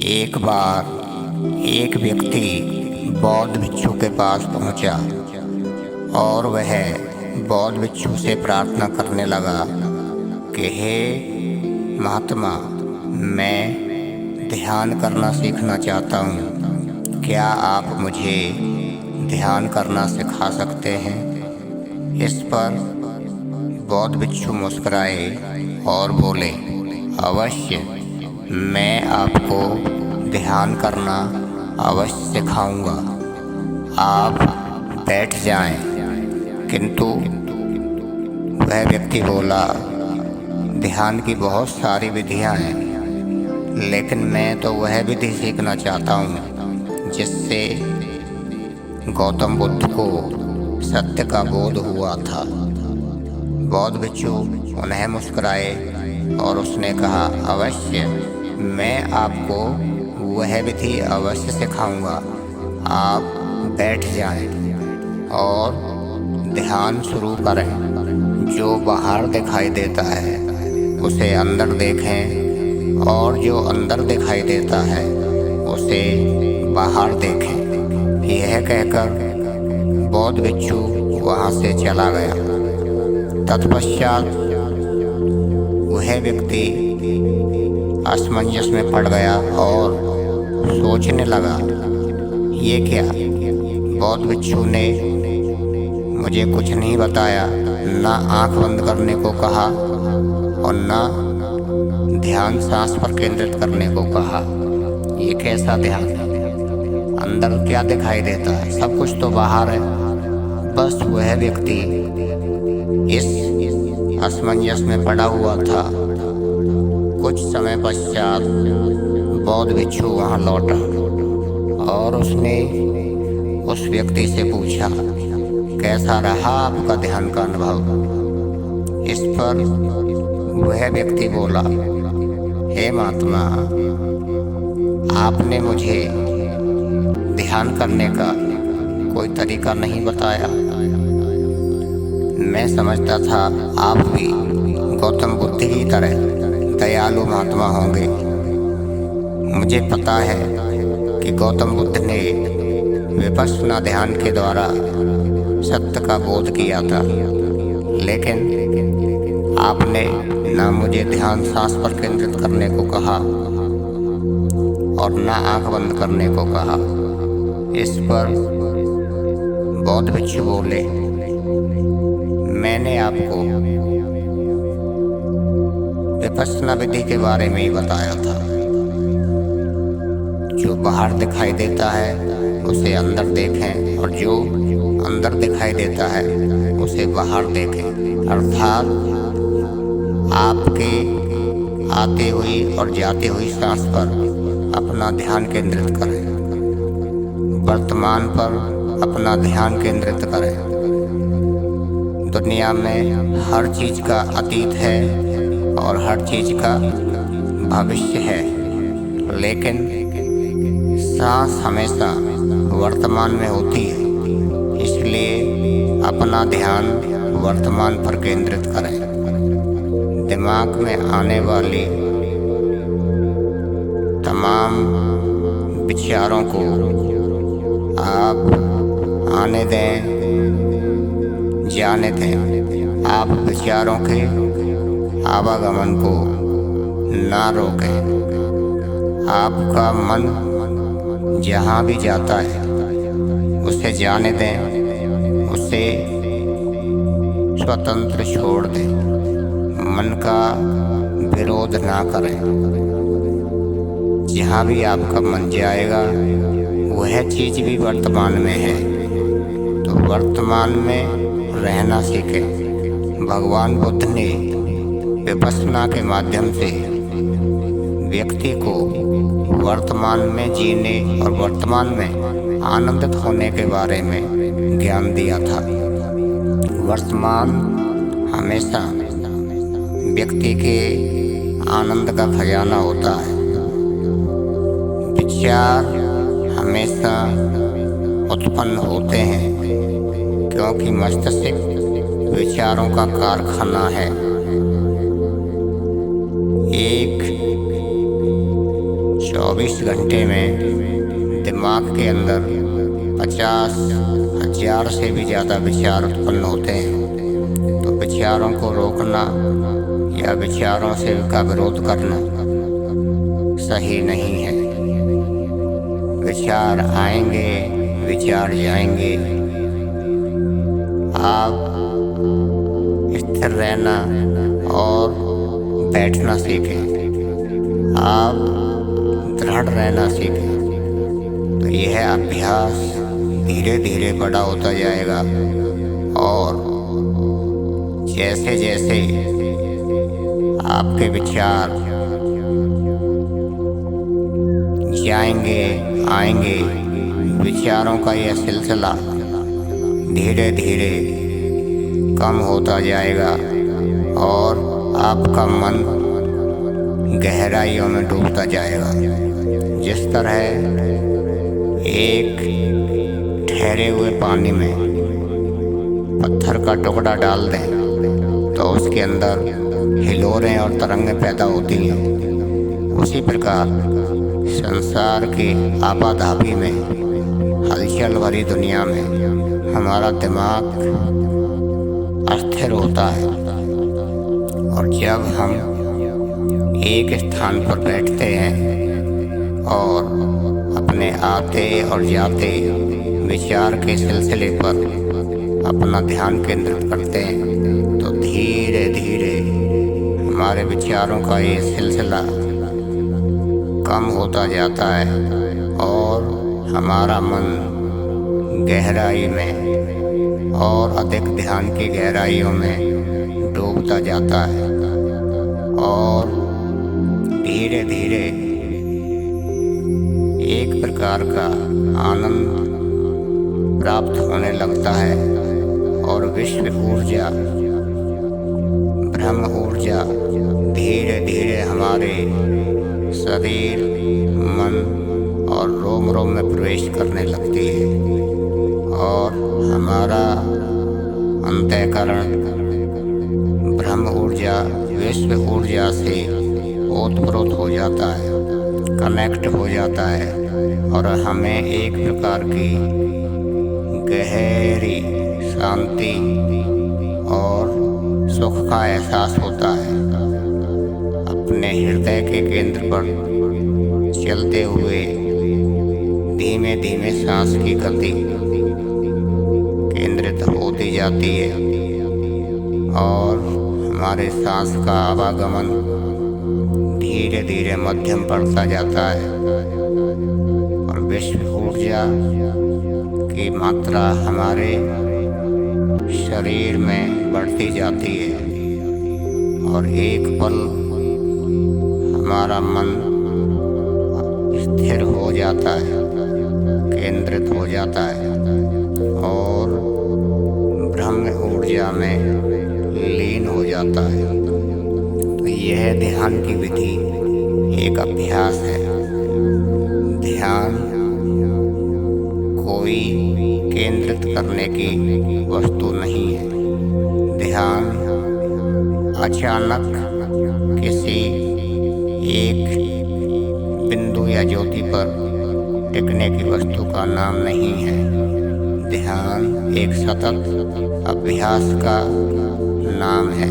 एक बार एक व्यक्ति बौद्ध भिक्षु के पास पहुंचा और वह बौद्ध भिक्षु से प्रार्थना करने लगा कि हे महात्मा, मैं ध्यान करना सीखना चाहता हूँ। क्या आप मुझे ध्यान करना सिखा सकते हैं? इस पर बौद्ध भिक्षु मुस्कुराए और बोले, अवश्य, मैं आपको ध्यान करना अवश्य सिखाऊंगा। आप बैठ जाएं। किंतु वह व्यक्ति बोला, ध्यान की बहुत सारी विधियां हैं, लेकिन मैं तो वह विधि सीखना चाहता हूँ जिससे गौतम बुद्ध को सत्य का बोध हुआ था। बौद्ध भिक्षु उन्हें मुस्कुराए और उसने कहा, अवश्य, मैं आपको वह विधि अवश्य सिखाऊंगा। आप बैठ जाएं और ध्यान शुरू करें। जो बाहर दिखाई देता है उसे अंदर देखें और जो अंदर दिखाई देता है उसे बाहर देखें। यह कहकर बौद्ध भिक्षु वहाँ से चला गया। तत्पश्चात वह व्यक्ति असमंजस में पड़ गया और सोचने लगा, ये क्या? बौद्ध भिक्षु ने मुझे कुछ नहीं बताया, ना आंख बंद करने को कहा और ना ध्यान सांस पर केंद्रित करने को कहा। ये कैसा ध्यान है? अंदर क्या दिखाई देता है? सब कुछ तो बाहर है। बस वह व्यक्ति इस असमंजस में पड़ा हुआ था। कुछ समय पश्चात बौद्ध भिक्षु वहाँ लौटा और उसने उस व्यक्ति से पूछा, कैसा रहा आपका ध्यान का अनुभव? इस पर वह व्यक्ति बोला, हे महात्मा, आपने मुझे ध्यान करने का कोई तरीका नहीं बताया। मैं समझता था आप भी गौतम बुद्ध की तरह दयालु महात्मा होंगे। मुझे पता है कि गौतम बुद्ध ने विपश्यना ध्यान के द्वारा सत्य का बोध किया था, लेकिन आपने ना मुझे ध्यान सांस पर केंद्रित करने को कहा और ना आंख बंद करने को कहा। इस पर बौद्ध भिक्षु बोले, मैंने आपको विपश्यना विधि के बारे में ही बताया था। जो बाहर दिखाई देता है उसे अंदर देखें और जो अंदर दिखाई देता है उसे बाहर देखें। अर्थात आपके आते हुई और जाते हुई सांस पर अपना ध्यान केंद्रित करें। वर्तमान पर अपना ध्यान केंद्रित करें। दुनिया में हर चीज़ का अतीत है और हर चीज़ का भविष्य है, लेकिन सांस हमेशा वर्तमान में होती है। इसलिए अपना ध्यान वर्तमान पर केंद्रित करें। दिमाग में आने वाली तमाम विचारों को आप आने दें, जाने दें। आप विचारों के आवागमन को ना रोकें। आपका मन जहाँ भी जाता है उसे जाने दें, उसे स्वतंत्र छोड़ दें। मन का विरोध ना करें। जहाँ भी आपका मन जाएगा वह चीज़ भी वर्तमान में है, तो वर्तमान में रहना सीखें। भगवान बुद्ध ने विपश्यना के माध्यम से व्यक्ति को वर्तमान में जीने और वर्तमान में आनंदित होने के बारे में ज्ञान दिया था। वर्तमान हमेशा व्यक्ति के आनंद का खजाना होता है। विचार हमेशा उत्पन्न होते हैं क्योंकि मस्तिष्क विचारों का कारखाना है। एक 24 घंटे में दिमाग के अंदर 50,000 से भी ज़्यादा विचार उत्पन्न होते हैं। तो विचारों को रोकना या विचारों से का विरोध करना सही नहीं है। विचार आएंगे, विचार जाएंगे। आप स्थिर रहना और बैठना सीखें। आप दृढ़ रहना सीखें। तो यह अभ्यास धीरे धीरे बड़ा होता जाएगा और जैसे जैसे आपके विचार जाएंगे आएंगे, विचारों का यह सिलसिला धीरे धीरे कम होता जाएगा और आपका मन गहराइयों में डूबता जाएगा। जिस तरह एक ठहरे हुए पानी में पत्थर का टुकड़ा डाल दें तो उसके अंदर हिलोरें और तरंगें पैदा होती हैं। उसी प्रकार संसार की आपाधापी में, हलचल भरी दुनिया में हमारा दिमाग अस्थिर होता है। और जब हम एक स्थान पर बैठते हैं और अपने आते और जाते विचार के सिलसिले पर अपना ध्यान केंद्रित करते हैं तो धीरे धीरे हमारे विचारों का ये सिलसिला कम होता जाता है और हमारा मन गहराई में और अधिक ध्यान की गहराइयों में डूबता जाता है और धीरे धीरे एक प्रकार का आनंद प्राप्त होने लगता है और विश्व ऊर्जा, ब्रह्म ऊर्जा धीरे धीरे हमारे शरीर, मन और रोम रोम में प्रवेश करने लगती है और हमारा अंतःकरण ब्रह्म ऊर्जा, विश्व ऊर्जा से ओतप्रोत हो जाता है, कनेक्ट हो जाता है और हमें एक प्रकार की गहरी शांति और सुख का एहसास होता है। अपने हृदय के केंद्र पर चलते हुए धीमे धीमे सांस की गति केंद्रित होती जाती है और हमारे सांस का आवागमन धीरे धीरे मध्यम पड़ता जाता है और विश्व ऊर्जा की मात्रा हमारे शरीर में बढ़ती जाती है और एक पल हमारा मन स्थिर हो जाता है, केंद्रित हो जाता है और ब्रह्म ऊर्जा में लीन हो जाता है। तो यह ध्यान की विधि एक अभ्यास है। ध्यान कोई केंद्रित करने की वस्तु नहीं है। ध्यान अचानक किसी एक बिंदु या ज्योति पर टिकने की वस्तु का नाम नहीं है। ध्यान एक सतत अभ्यास का नाम है।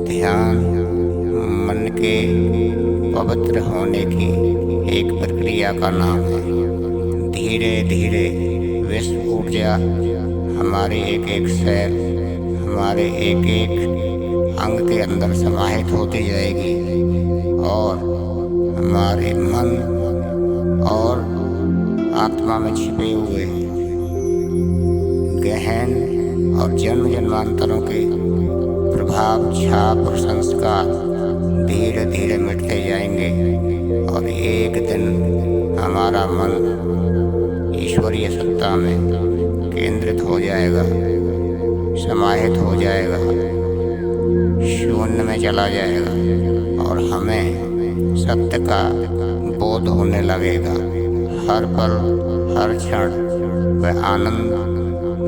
ध्यान मन के पवित्र होने की एक प्रक्रिया का नाम है। धीरे धीरे विश्व ऊर्जा हमारे एक एक सेल, हमारे एक एक अंग के अंदर समाहित होती जाएगी और हमारे मन और आत्मा में छिपे हुए गहन और जन्म जन्मांतरों के प्रभाव, छाप और संस्कार धीरे धीरे मिटते जाएंगे और एक दिन हमारा मन ईश्वरीय सत्ता में केंद्रित हो जाएगा, समाहित हो जाएगा, शून्य में चला जाएगा और हमें सत्य का बोध होने लगेगा। हर पल, हर क्षण वह आनंद,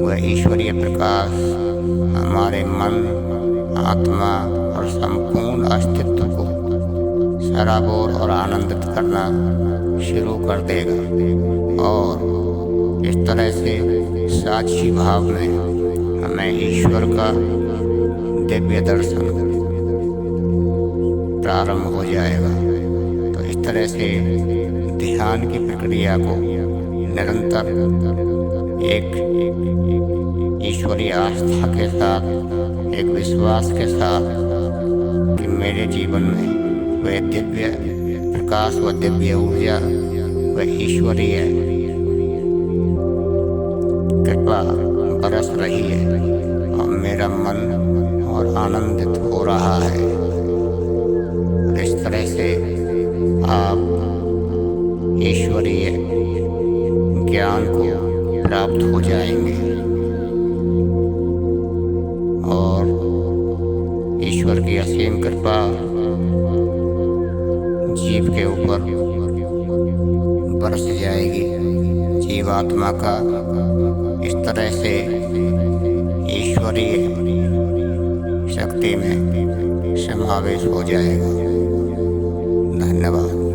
वह ईश्वरीय प्रकाश हमारे मन, आत्मा और संपूर्ण अस्तित्व को सराबोर और आनंदित करना शुरू कर देगा। और इस तरह से साक्षी भाव में हमें ईश्वर का दिव्य दर्शन प्रारंभ हो जाएगा। तो इस तरह से ध्यान की प्रक्रिया को निरंतर एक ईश्वरीय आस्था के साथ, एक विश्वास के साथ कि मेरे जीवन में वह दिव्य प्रकाश व दिव्य ऊर्जा वह ईश्वरीय कृपा बरस रही है और मेरा मन और आनंदित हो रहा है। इस तरह से आप ईश्वरीय ज्ञान को प्राप्त हो जाएंगे और ईश्वर की असीम कृपा जीव के ऊपर बरस जाएगी। जीवात्मा का इस तरह से ईश्वरीय शक्ति में समावेश हो जाएगा। धन्यवाद।